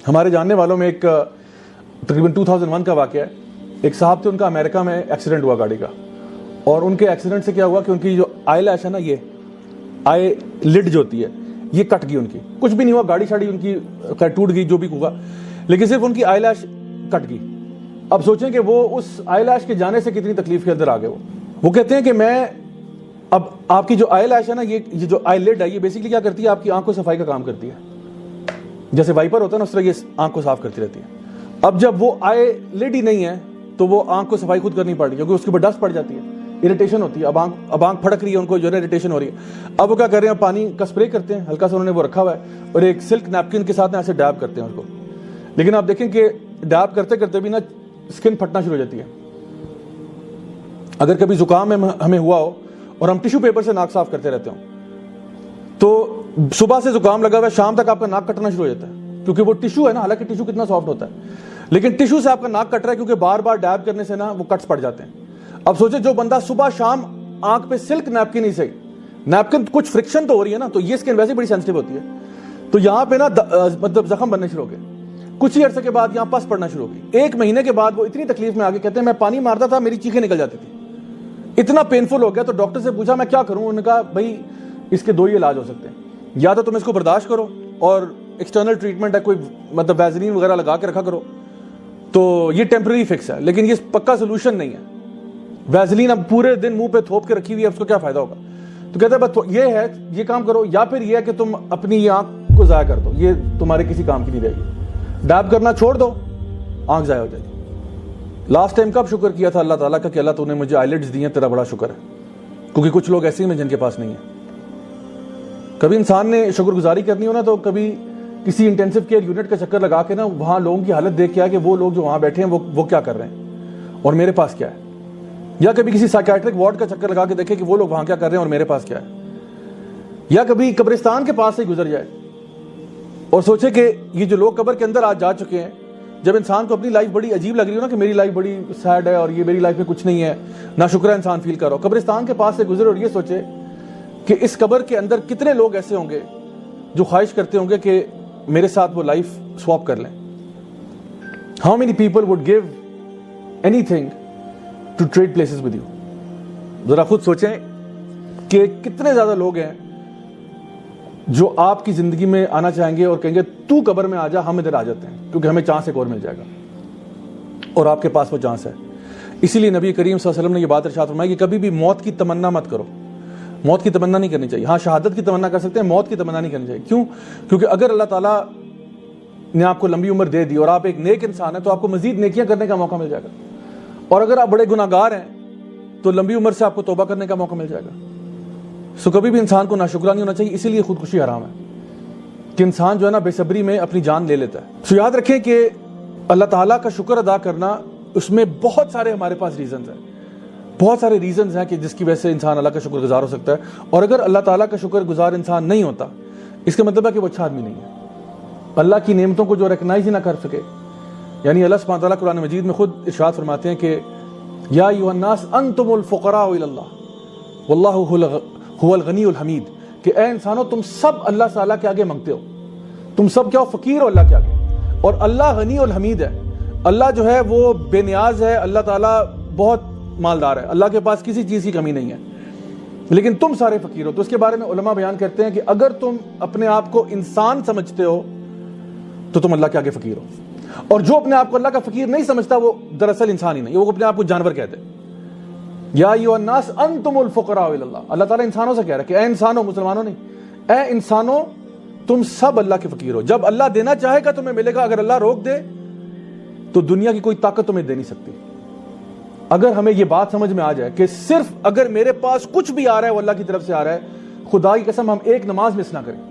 ہمارے جاننے والوں میں ایک تقریباً 2001 کا واقعہ ہے. ایک صاحب تھے, ان کا امریکہ میں ایکسیڈنٹ ہوا گاڑی کا, اور ان کے ایکسیڈنٹ سے کیا ہوا کہ ان کی جو آئی لیش ہے نا, یہ آئی لڈ جو ہوتی ہے, یہ کٹ گئی. ان کی کچھ بھی نہیں ہوا, گاڑی شاڑی ان کی ٹوٹ گئی, جو بھی ہوا, لیکن صرف ان کی آئی لیش کٹ گئی. اب سوچیں کہ وہ اس آئی لیش کے جانے سے کتنی تکلیف کے اندر آ گئے. وہ کہتے ہیں کہ میں اب آپ کی جو آئی لیش ہے نا, یہ جو آئی لڈ ہے, یہ بیسکلی کیا کرتی ہے, آپ کی آنکھ کو صفائی کا کام کرتی ہے. جیسے وائپر ہوتا ہے نا, اس طرح یہ آنکھ کو صاف کرتی رہتی ہے. اب جب وہ آئی لڈ ہی نہیں ہے تو وہ آنکھ کو صفائی خود کرنی پڑتی ہے, کیونکہ اس کے اوپر ڈسٹ پڑ جاتی ہے, اریٹیشن ہوتی ہے. اب آنکھ پھڑک رہی ہے, ان کو جو ہے اریٹیشن ہو رہی ہے. اب وہ کیا کر رہے ہیں, پانی کا اسپرے کرتے ہیں, ہلکا سا انہوں نے وہ رکھا ہوا ہے, اور ایک سلک نیپکن کے ساتھ ایسے ڈیب کرتے ہیں اس کو. لیکن آپ دیکھیں کہ ڈیب کرتے کرتے بھی نا اسکن پھٹنا شروع ہو جاتی ہے. اگر کبھی زکام ہمیں ہوا ہو اور ہم ٹیشو پیپر سے ناک صاف کرتے رہتے ہوں, تو صبح سے زکام لگا ہوا ہے, شام تک آپ کا ناک کٹنا شروع ہو جاتا ہے, کیونکہ وہ ٹیشو ہے نا. حالانکہ ٹیشو کتنا سافٹ ہوتا ہے, لیکن ٹیشو سے آپ کا ناک کٹ رہا ہے کیونکہ بار بار ڈیب کرنے سے نا وہ کٹس پڑ جاتے ہیں. اب سوچیں جو بندہ صبح شام آنکھ پہ سلک نیپکن ہی صحیح, نیپکن کچھ فرکشن تو ہو رہی ہے نا, تو یہ اسکن ویسے بڑی سینسٹیو ہوتی ہے, تو یہاں پہ نا مطلب زخم بننے شروع ہو گئے. کچھ ہی عرصے کے بعد یہاں پس پڑنا شروع ہو گئی. 1 مہینے کے بعد وہ اتنی تکلیف میں آ گئے, کہتے ہیں میں پانی مارتا تھا, میری چیخیں نکل جاتی تھی, اتنا پینفل ہو گیا. تو ڈاکٹر سے پوچھا میں کیا کروں, انہوں نے کہا بھائی اس کے 2 ہی علاج ہو سکتے ہیں, یا تو تم اس کو برداشت کرو اور ایکسٹرنل ٹریٹمنٹ ہے, کوئی مطلب ویزلین وغیرہ لگا کے رکھا کرو, تو یہ ٹیمپرری فکس ہے, لیکن یہ پکا سولوشن نہیں ہے. ویزلین اب پورے دن منہ پہ تھوپ کے رکھی ہوئی ہے, اس کو کیا فائدہ ہوگا. تو کہتے ہیں بس یہ ہے, یہ کام کرو, یا پھر یہ ہے کہ تم اپنی یہ آنکھ کو ضائع کر دو, یہ تمہارے کسی کام کی نہیں رہے گی, ڈیب کرنا چھوڑ دو, آنکھ ضائع ہو جائے گی. لاسٹ ٹائم کب شکر کیا تھا اللہ تعالیٰ کا کہ اللہ تو نے مجھے آئی لڈز دی ہیں, تیرا بڑا شکر ہے, کیونکہ کچھ لوگ ایسے ہی ہیں جن کے پاس نہیں ہے. کبھی انسان نے شکر گزاری کرنی ہو نا, تو کبھی کسی انٹینسو کیئر یونٹ کا چکر لگا کے نا وہاں لوگوں کی حالت دیکھ کے آیا کہ وہ لوگ جو وہاں بیٹھے ہیں وہ کیا کر رہے ہیں اور میرے پاس کیا ہے. یا کبھی کسی سائیکیٹرک وارڈ کا چکر لگا کے دیکھے کہ وہ لوگ وہاں کیا کر رہے ہیں اور میرے پاس کیا ہے. یا کبھی قبرستان کے پاس سے گزر جائے اور سوچے کہ یہ جو لوگ قبر کے اندر آج جا چکے ہیں, جب انسان کو اپنی لائف بڑی عجیب لگ رہی ہو نا, کہ میری لائف بڑی سیڈ ہے اور یہ میری لائف میں کچھ نہیں ہے, نہ شکر انسان فیل کر رہا ہو, قبرستان کے پاس سے گزرے اور یہ سوچے کہ اس قبر کے اندر کتنے لوگ ایسے ہوں گے جو خواہش کرتے ہوں گے کہ میرے ساتھ وہ لائف سواپ کر لیں. How many people would give anything to trade places with you? ذرا خود سوچیں کہ کتنے زیادہ لوگ ہیں جو آپ کی زندگی میں آنا چاہیں گے اور کہیں گے تو قبر میں آ جا, ہم ادھر آ جاتے ہیں, کیونکہ ہمیں چانس ایک اور مل جائے گا, اور آپ کے پاس وہ چانس ہے. اسی لیے نبی کریم صلی اللہ علیہ وسلم نے یہ بات ارشاد فرمائی کہ کبھی بھی موت کی تمنا مت کرو. موت کی تمنا نہیں کرنی چاہیے. ہاں شہادت کی تمنا کر سکتے ہیں, موت کی تمنا نہیں کرنی چاہیے. کیوں؟ کیونکہ اگر اللہ تعالیٰ نے آپ کو لمبی عمر دے دی اور آپ ایک نیک انسان ہیں, تو آپ کو مزید نیکیاں کرنے کا موقع مل جائے گا. اور اگر آپ بڑے گناہگار ہیں تو لمبی عمر سے آپ کو توبہ کرنے کا موقع مل جائے گا. سو کبھی بھی انسان کو ناشکرا نہیں ہونا چاہیے. اسی لیے خودکشی حرام ہے کہ انسان جو ہے نا بے صبری میں اپنی جان لے لیتا ہے. سو یاد رکھیں کہ اللہ تعالیٰ کا شکر ادا کرنا, اس میں بہت سارے ہمارے پاس ریزنز ہیں, بہت سارے ریزنز ہیں کہ جس کی وجہ سے انسان اللہ کا شکر گزار ہو سکتا ہے. اور اگر اللہ تعالیٰ کا شکر گزار انسان نہیں ہوتا, اس کا مطلب ہے کہ وہ اچھا آدمی نہیں ہے. اللہ کی نعمتوں کو جو ریکگنائز ہی نہ کر سکے, یعنی اللہ سبحانہ تعالیٰ قرآن مجید میں خود ارشاد فرماتے ہیں کہ یا ایھا الناس انتم الفقراء الی اللہ واللہ هو الغنی الحمید, کہ اے انسانوں تم سب اللہ تعالیٰ کے آگے مانگتے ہو, تم سب کیا ہو, فقیر ہو اللہ کے آگے, اور اللہ غنی الحمید ہے. اللہ جو ہے وہ بے نیاز ہے, اللہ تعالیٰ بہت مالدار ہے, اللہ کے پاس کسی چیز کی کمی نہیں ہے, لیکن تم سارے فقیر ہو. تو اس کے بارے میں علماء بیان کرتے ہیں کہ اگر تم اپنے آپ کو انسان سمجھتے ہو تو تم اللہ کے آگے فقیر ہو, اور جو اپنے آپ کو اللہ کا فقیر نہیں سمجھتا وہ دراصل انسان ہی نہیں, وہ اپنے آپ کو جانور کہتے ہیں. یا ایھا الناس انتم الفقراء الی اللہ, اللہ تعالیٰ انسانوں سے کہہ رہا ہے کہ اے انسانوں, مسلمانوں نہیں, اے انسانوں تم سب اللہ کے فقیر ہو. جب اللہ دینا چاہے گا تمہیں ملے گا, اگر اللہ روک دے تو دنیا کی کوئی طاقت تمہیں دے نہیں سکتی. اگر ہمیں یہ بات سمجھ میں آ جائے کہ صرف اگر میرے پاس کچھ بھی آ رہا ہے وہ اللہ کی طرف سے آ رہا ہے, خدا کی قسم ہم ایک نماز مس نہ کریں,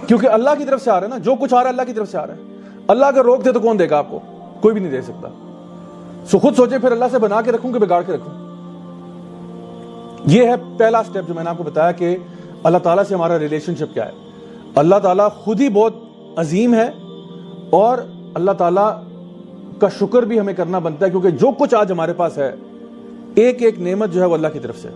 کیونکہ اللہ کی طرف سے آ رہا ہے نا, جو کچھ آ رہا ہے اللہ کی طرف سے آ رہا ہے. اللہ اگر روک دے تو کون دے گا آپ کو؟ کوئی بھی نہیں دے سکتا. سو خود سوچیں پھر اللہ سے بنا کے رکھوں کہ بگاڑ کے رکھوں. یہ ہے پہلا سٹیپ جو میں نے آپ کو بتایا کہ اللہ تعالیٰ سے ہمارا ریلیشن شپ کیا ہے. اللہ تعالیٰ خود ہی بہت عظیم ہے, اور اللہ تعالیٰ کا شکر بھی ہمیں کرنا بنتا ہے, کیونکہ جو کچھ آج ہمارے پاس ہے ایک ایک نعمت جو ہے وہ اللہ کی طرف سے ہے.